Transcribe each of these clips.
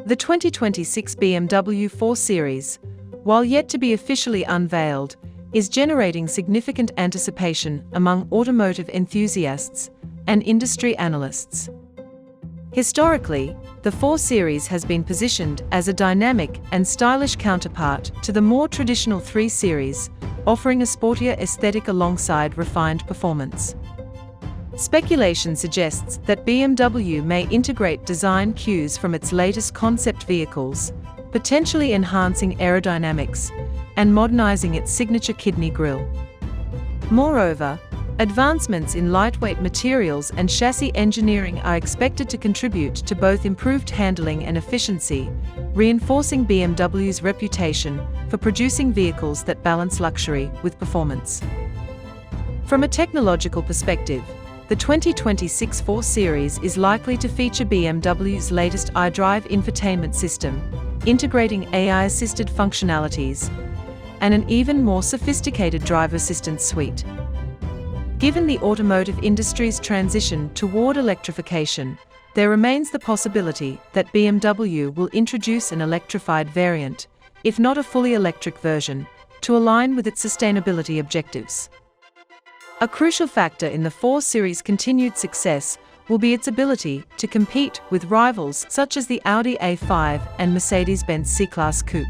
The 2026 BMW 4 Series, while yet to be officially unveiled, is generating significant anticipation among automotive enthusiasts and industry analysts. Historically, the 4 Series has been positioned as a dynamic and stylish counterpart to the more traditional 3 Series, offering a sportier aesthetic alongside refined performance. Speculation suggests that BMW may integrate design cues from its latest concept vehicles, potentially enhancing aerodynamics and modernizing its signature kidney grille. Moreover, advancements in lightweight materials and chassis engineering are expected to contribute to both improved handling and efficiency, reinforcing BMW's reputation for producing vehicles that balance luxury with performance. From a technological perspective, the 2026 4 Series is likely to feature BMW's latest iDrive infotainment system, integrating AI-assisted functionalities, and an even more sophisticated driver assistance suite. Given the automotive industry's transition toward electrification, there remains the possibility that BMW will introduce an electrified variant, if not a fully electric version, to align with its sustainability objectives. A crucial factor in the 4 Series' continued success will be its ability to compete with rivals such as the Audi A5 and Mercedes-Benz C-Class Coupe.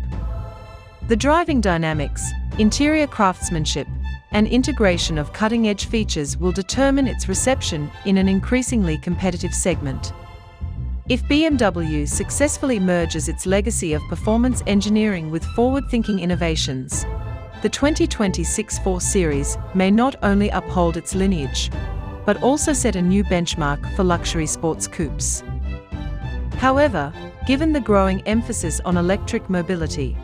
The driving dynamics, interior craftsmanship, and integration of cutting-edge features will determine its reception in an increasingly competitive segment. If BMW successfully merges its legacy of performance engineering with forward-thinking innovations, the 2026 4 Series may not only uphold its lineage, but also set a new benchmark for luxury sports coupes. However, given the growing emphasis on electric mobility,